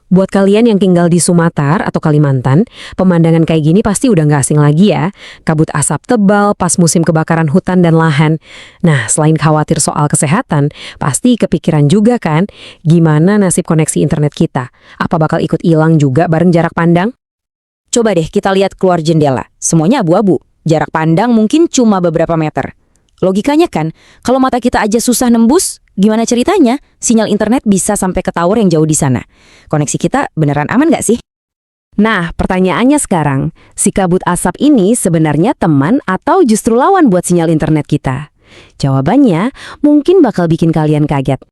Buat kalian yang tinggal di Sumatera atau Kalimantan, pemandangan kayak gini pasti udah nggak asing lagi ya. Kabut asap tebal pas musim kebakaran hutan dan lahan. Nah, selain khawatir soal kesehatan, pasti kepikiran juga kan, gimana nasib koneksi internet kita? Apa bakal ikut hilang juga bareng jarak pandang? Coba deh kita lihat keluar jendela. Semuanya abu-abu. Jarak pandang mungkin cuma beberapa meter. Logikanya kan, kalau mata kita aja susah nembus, gimana ceritanya sinyal internet bisa sampai ke tower yang jauh di sana? Koneksi kita beneran aman nggak sih? Nah, pertanyaannya sekarang, si kabut asap ini sebenarnya teman atau justru lawan buat sinyal internet kita? Jawabannya mungkin bakal bikin kalian kaget.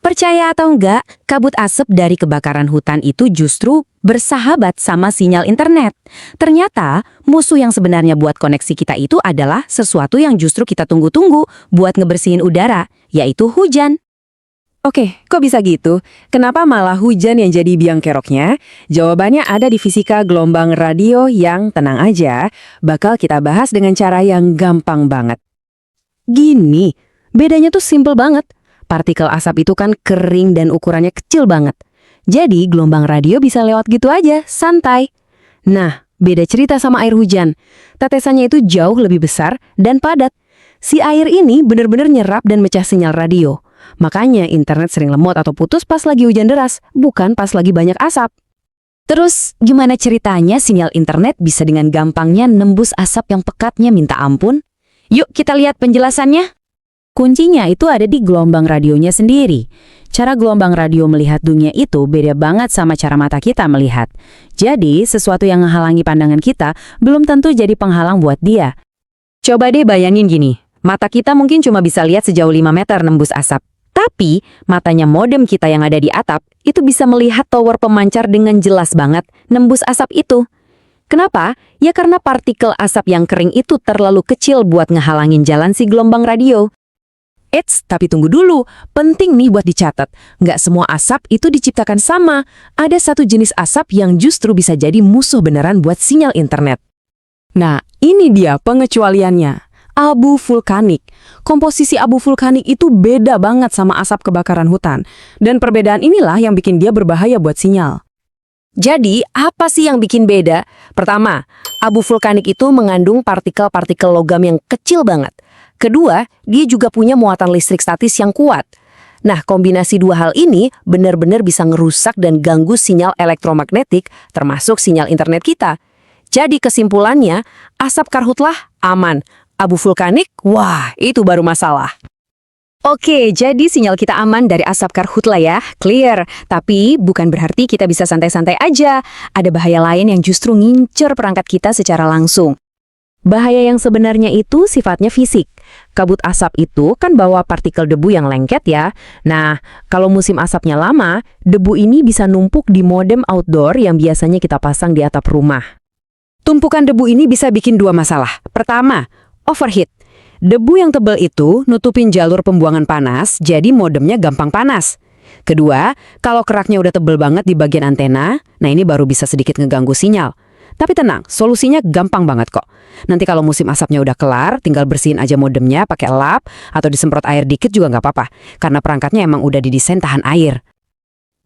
Percaya atau enggak, kabut asap dari kebakaran hutan itu justru bersahabat sama sinyal internet. Ternyata, musuh yang sebenarnya buat koneksi kita itu adalah sesuatu yang justru kita tunggu-tunggu buat ngebersihin udara, yaitu hujan. Oke, kok bisa gitu? Kenapa malah hujan yang jadi biang keroknya? Jawabannya ada di fisika gelombang radio yang tenang aja, bakal kita bahas dengan cara yang gampang banget. Gini, bedanya tuh simple banget. Partikel asap itu kan kering dan ukurannya kecil banget. Jadi gelombang radio bisa lewat gitu aja, santai. Nah, beda cerita sama air hujan. Tetesannya itu jauh lebih besar dan padat. Si air ini benar-benar nyerap dan mecah sinyal radio. Makanya internet sering lemot atau putus pas lagi hujan deras, bukan pas lagi banyak asap. Terus, gimana ceritanya sinyal internet bisa dengan gampangnya nembus asap yang pekatnya minta ampun? Yuk kita lihat penjelasannya. Kuncinya itu ada di gelombang radionya sendiri. Cara gelombang radio melihat dunia itu beda banget sama cara mata kita melihat. Jadi, sesuatu yang menghalangi pandangan kita belum tentu jadi penghalang buat dia. Coba deh bayangin gini, mata kita mungkin cuma bisa lihat sejauh 5 meter nembus asap. Tapi, matanya modem kita yang ada di atap, itu bisa melihat tower pemancar dengan jelas banget nembus asap itu. Kenapa? Ya karena partikel asap yang kering itu terlalu kecil buat ngehalangin jalan si gelombang radio. Eits, tapi tunggu dulu. Penting nih buat dicatat. Nggak semua asap itu diciptakan sama. Ada satu jenis asap yang justru bisa jadi musuh beneran buat sinyal internet. Nah, ini dia pengecualiannya. Abu vulkanik. Komposisi abu vulkanik itu beda banget sama asap kebakaran hutan. Dan perbedaan inilah yang bikin dia berbahaya buat sinyal. Jadi, apa sih yang bikin beda? Pertama, abu vulkanik itu mengandung partikel-partikel logam yang kecil banget. Kedua, dia juga punya muatan listrik statis yang kuat. Nah, kombinasi dua hal ini benar-benar bisa ngerusak dan ganggu sinyal elektromagnetik, termasuk sinyal internet kita. Jadi kesimpulannya, asap karhutlah aman. Abu vulkanik, wah, itu baru masalah. Oke, jadi sinyal kita aman dari asap karhutla ya, clear. Tapi bukan berarti kita bisa santai-santai aja. Ada bahaya lain yang justru ngincer perangkat kita secara langsung. Bahaya yang sebenarnya itu sifatnya fisik. Kabut asap itu kan bawa partikel debu yang lengket ya. Nah, kalau musim asapnya lama, debu ini bisa numpuk di modem outdoor yang biasanya kita pasang di atap rumah. Tumpukan debu ini bisa bikin dua masalah. Pertama, overheat. Debu yang tebal itu nutupin jalur pembuangan panas, jadi modemnya gampang panas. Kedua, kalau keraknya udah tebal banget di bagian antena, nah ini baru bisa sedikit ngeganggu sinyal. Tapi tenang, solusinya gampang banget kok. Nanti kalau musim asapnya udah kelar, tinggal bersihin aja modemnya pakai lap atau disemprot air dikit juga nggak apa-apa. Karena perangkatnya emang udah didesain tahan air.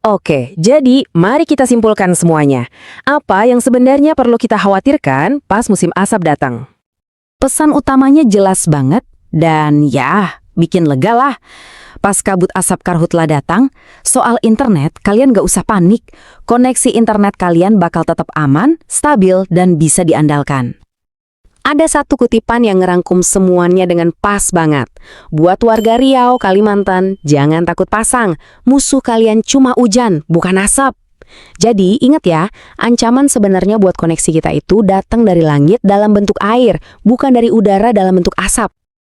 Oke, jadi mari kita simpulkan semuanya. Apa yang sebenarnya perlu kita khawatirkan pas musim asap datang? Pesan utamanya jelas banget dan ya, bikin lega lah. Pas kabut asap karhutla datang, soal internet kalian gak usah panik. Koneksi internet kalian bakal tetap aman, stabil, dan bisa diandalkan. Ada satu kutipan yang ngerangkum semuanya dengan pas banget. Buat warga Riau, Kalimantan, jangan takut pasang. Musuh kalian cuma hujan, bukan asap. Jadi ingat ya, ancaman sebenarnya buat koneksi kita itu datang dari langit dalam bentuk air, bukan dari udara dalam bentuk asap.